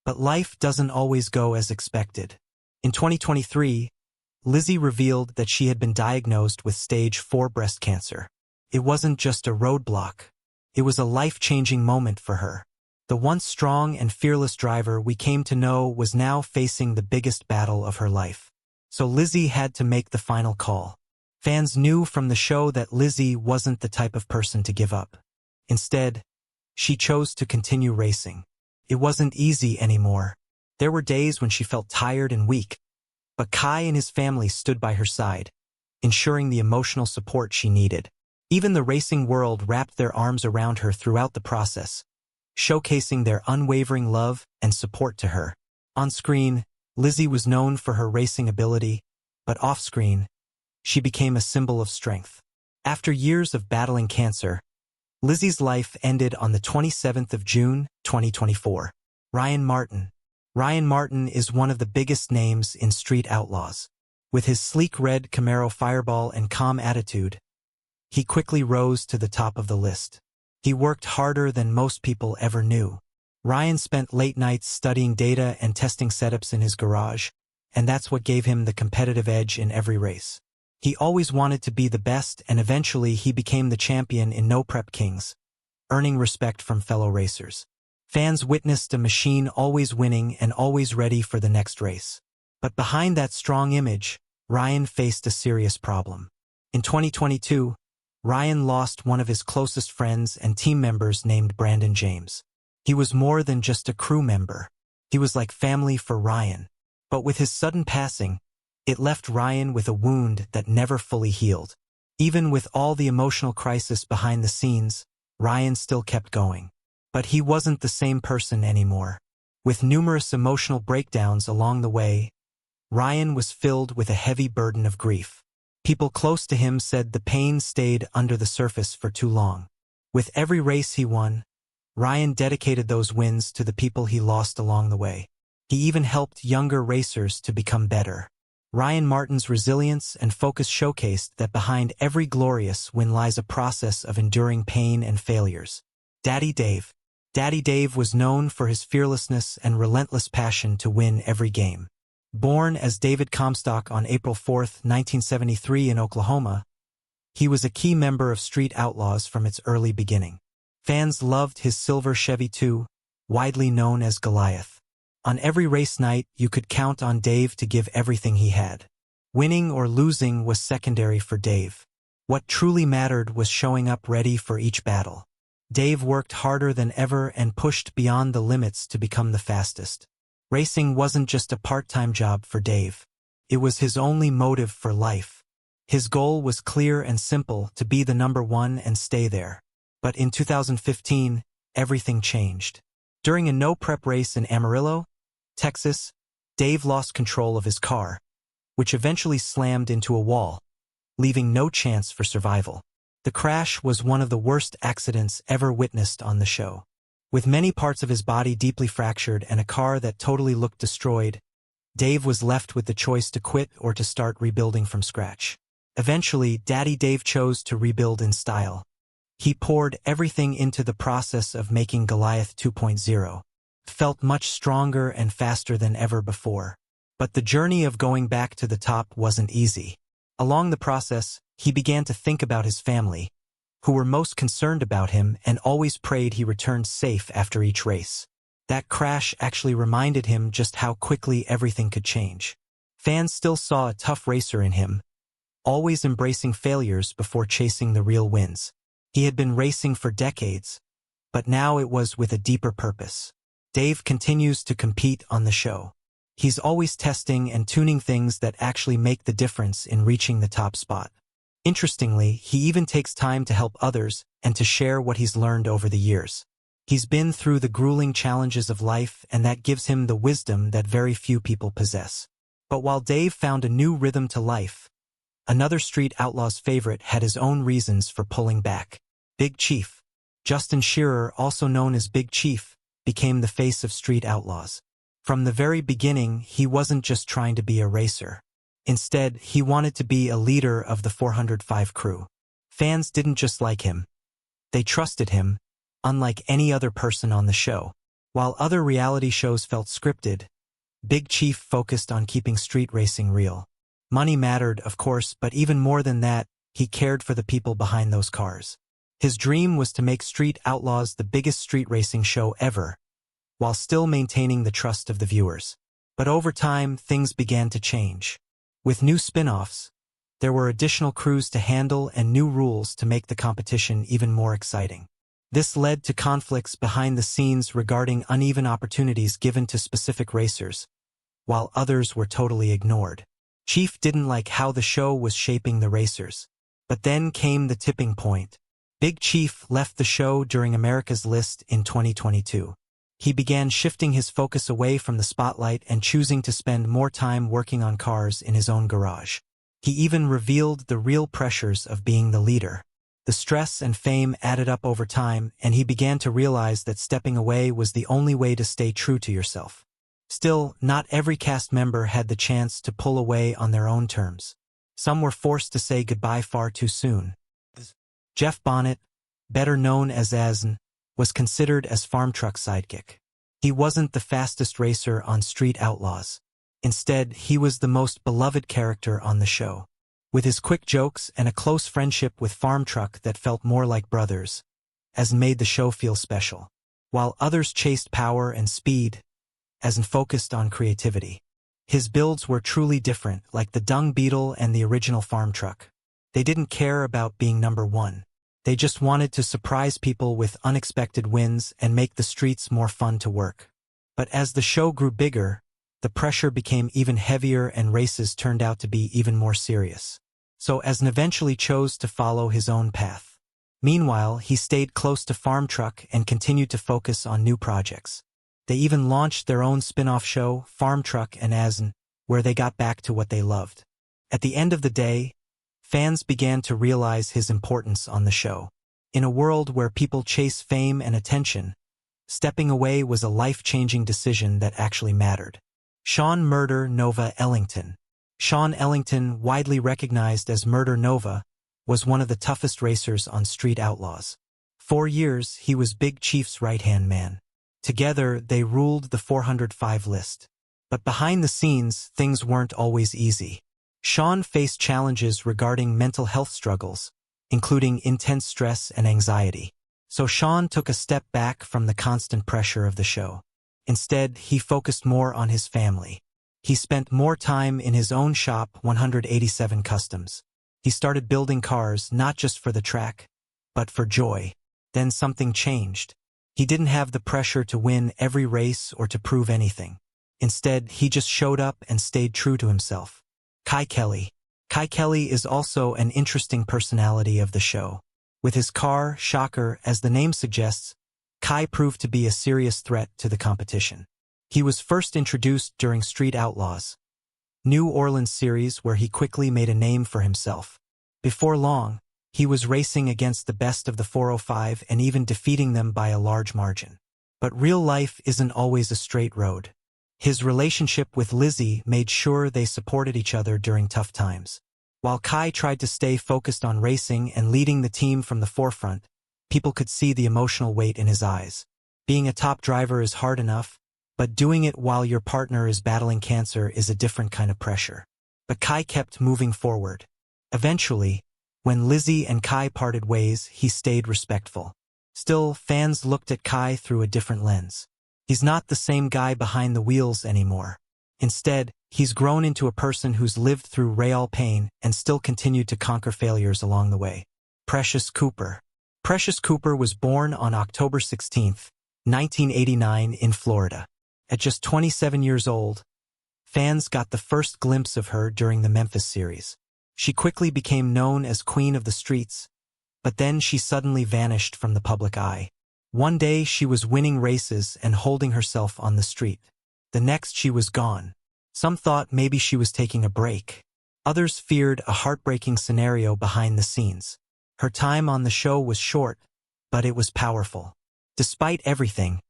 But life doesn't always go as expected. In 2023, Lizzie revealed that she had been diagnosed with stage 4 breast cancer. It wasn't just a roadblock. It was a life-changing moment for her. The once strong and fearless driver we came to know was now facing the biggest battle of her life. So Lizzie had to make the final call. Fans knew from the show that Lizzie wasn't the type of person to give up. Instead, she chose to continue racing. It wasn't easy anymore. There were days when she felt tired and weak, but Kai and his family stood by her side, ensuring the emotional support she needed. Even the racing world wrapped their arms around her throughout the process, showcasing their unwavering love and support to her. On screen, Lizzie was known for her racing ability, but off-screen, she became a symbol of strength. After years of battling cancer, Lizzie's life ended on the 27th of June, 2024. Ryan Martin. Ryan Martin is one of the biggest names in Street Outlaws. With his sleek red Camaro Fireball and calm attitude, he quickly rose to the top of the list. He worked harder than most people ever knew. Ryan spent late nights studying data and testing setups in his garage, and that's what gave him the competitive edge in every race. He always wanted to be the best, and eventually he became the champion in No Prep Kings, earning respect from fellow racers. Fans witnessed a machine always winning and always ready for the next race. But behind that strong image, Ryan faced a serious problem. In 2022, Ryan lost one of his closest friends and team members named Brandon James. He was more than just a crew member. He was like family for Ryan. But with his sudden passing, it left Ryan with a wound that never fully healed. Even with all the emotional crisis behind the scenes, Ryan still kept going. But he wasn't the same person anymore. With numerous emotional breakdowns along the way, Ryan was filled with a heavy burden of grief. People close to him said the pain stayed under the surface for too long. With every race he won, Ryan dedicated those wins to the people he lost along the way. He even helped younger racers to become better. Ryan Martin's resilience and focus showcased that behind every glorious win lies a process of enduring pain and failures. Daddy Dave. Daddy Dave was known for his fearlessness and relentless passion to win every game. Born as David Comstock on April 4, 1973 in Oklahoma, he was a key member of Street Outlaws from its early beginning. Fans loved his silver Chevy 2, widely known as Goliath. On every race night, you could count on Dave to give everything he had. Winning or losing was secondary for Dave. What truly mattered was showing up ready for each battle. Dave worked harder than ever and pushed beyond the limits to become the fastest. Racing wasn't just a part-time job for Dave. It was his only motive for life. His goal was clear and simple: to be the number one and stay there. But in 2015, everything changed. During a no-prep race in Amarillo, Texas, Dave lost control of his car, which eventually slammed into a wall, leaving no chance for survival. The crash was one of the worst accidents ever witnessed on the show. With many parts of his body deeply fractured and a car that totally looked destroyed, Dave was left with the choice to quit or to start rebuilding from scratch. Eventually, Daddy Dave chose to rebuild in style. He poured everything into the process of making Goliath 2.0. Felt much stronger and faster than ever before. But the journey of going back to the top wasn't easy. Along the process, he began to think about his family, who were most concerned about him and always prayed he returned safe after each race. That crash actually reminded him just how quickly everything could change. Fans still saw a tough racer in him, always embracing failures before chasing the real wins. He had been racing for decades, but now it was with a deeper purpose. Dave continues to compete on the show. He's always testing and tuning things that actually make the difference in reaching the top spot. Interestingly, he even takes time to help others and to share what he's learned over the years. He's been through the grueling challenges of life, and that gives him the wisdom that very few people possess. But while Dave found a new rhythm to life, another Street Outlaws favorite had his own reasons for pulling back. Big Chief. Justin Shearer, also known as Big Chief, became the face of Street Outlaws. From the very beginning, he wasn't just trying to be a racer. Instead, he wanted to be a leader of the 405 crew. Fans didn't just like him. They trusted him, unlike any other person on the show. While other reality shows felt scripted, Big Chief focused on keeping street racing real. Money mattered, of course, but even more than that, he cared for the people behind those cars. His dream was to make Street Outlaws the biggest street racing show ever, while still maintaining the trust of the viewers. But over time, things began to change. With new spin-offs, there were additional crews to handle and new rules to make the competition even more exciting. This led to conflicts behind the scenes regarding uneven opportunities given to specific racers, while others were totally ignored. Chief didn't like how the show was shaping the racers. But then came the tipping point. Big Chief left the show during America's List in 2022. He began shifting his focus away from the spotlight and choosing to spend more time working on cars in his own garage. He even revealed the real pressures of being the leader. The stress and fame added up over time, and he began to realize that stepping away was the only way to stay true to yourself. Still, not every cast member had the chance to pull away on their own terms. Some were forced to say goodbye far too soon. Jeff Bonnet, better known as Azn, was considered as Farm Truck's sidekick. He wasn't the fastest racer on Street Outlaws. Instead, he was the most beloved character on the show. With his quick jokes and a close friendship with Farm Truck that felt more like brothers, Azn made the show feel special. While others chased power and speed, Azn focused on creativity. His builds were truly different, like the Dung Beetle and the original Farm Truck. They didn't care about being number one. They just wanted to surprise people with unexpected wins and make the streets more fun to work. But as the show grew bigger, the pressure became even heavier and races turned out to be even more serious. So Azn eventually chose to follow his own path. Meanwhile, he stayed close to Farm Truck and continued to focus on new projects. They even launched their own spin-off show, Farm Truck and Azn, where they got back to what they loved. At the end of the day, fans began to realize his importance on the show. In a world where people chase fame and attention, stepping away was a life-changing decision that actually mattered. Sean Murder Nova Ellington. Sean Ellington, widely recognized as Murder Nova, was one of the toughest racers on Street Outlaws. For years, he was Big Chief's right-hand man. Together, they ruled the 405 list. But behind the scenes, things weren't always easy. Sean faced challenges regarding mental health struggles, including intense stress and anxiety. So Sean took a step back from the constant pressure of the show. Instead, he focused more on his family. He spent more time in his own shop, 187 Customs. He started building cars not just for the track, but for joy. Then something changed. He didn't have the pressure to win every race or to prove anything. Instead, he just showed up and stayed true to himself. Kai Kelly. Kai Kelly is also an interesting personality of the show. With his car, Shocker, as the name suggests, Kai proved to be a serious threat to the competition. He was first introduced during Street Outlaws, New Orleans series where he quickly made a name for himself. Before long, he was racing against the best of the 405 and even defeating them by a large margin. But real life isn't always a straight road. His relationship with Lizzie made sure they supported each other during tough times. While Kai tried to stay focused on racing and leading the team from the forefront, people could see the emotional weight in his eyes. Being a top driver is hard enough, but doing it while your partner is battling cancer is a different kind of pressure. But Kai kept moving forward. Eventually, when Lizzie and Kai parted ways, he stayed respectful. Still, fans looked at Kai through a different lens. He's not the same guy behind the wheels anymore. Instead, he's grown into a person who's lived through real pain and still continued to conquer failures along the way. Precious Cooper. Precious Cooper was born on October 16, 1989 in Florida. At just 27 years old, fans got the first glimpse of her during the Memphis series. She quickly became known as Queen of the Streets, but then she suddenly vanished from the public eye. One day she was winning races and holding herself on the street. The next she was gone. Some thought maybe she was taking a break. Others feared a heartbreaking scenario behind the scenes. Her time on the show was short, but it was powerful. Despite everything,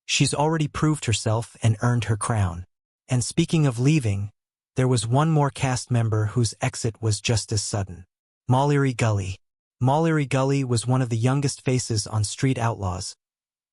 she's already proved herself and earned her crown. And speaking of leaving, there was one more cast member whose exit was just as sudden. Mallory Gully. Mallory Gully was one of the youngest faces on Street Outlaws,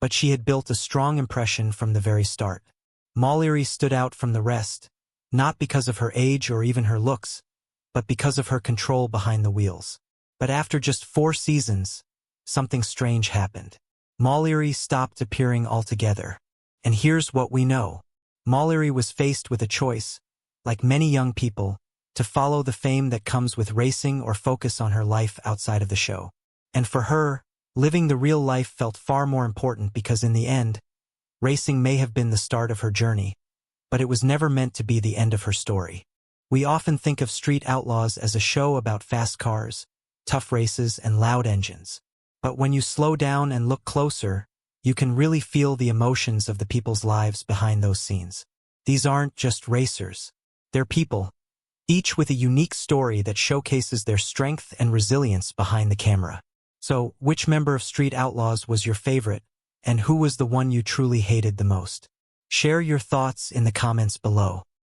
but she had built a strong impression from the very start. Mallory stood out from the rest, not because of her age or even her looks, but because of her control behind the wheels. But after just 4 seasons, something strange happened. Mallory stopped appearing altogether. And here's what we know. Mallory was faced with a choice, like many young people, to follow the fame that comes with racing or focus on her life outside of the show. And for her, living the real life felt far more important because in the end, racing may have been the start of her journey, but it was never meant to be the end of her story. We often think of Street Outlaws as a show about fast cars, tough races, and loud engines. But when you slow down and look closer, you can really feel the emotions of the people's lives behind those scenes. These aren't just racers. They're people, each with a unique story that showcases their strength and resilience behind the camera. So, which member of Street Outlaws was your favorite, and who was the one you truly hated the most? Share your thoughts in the comments below.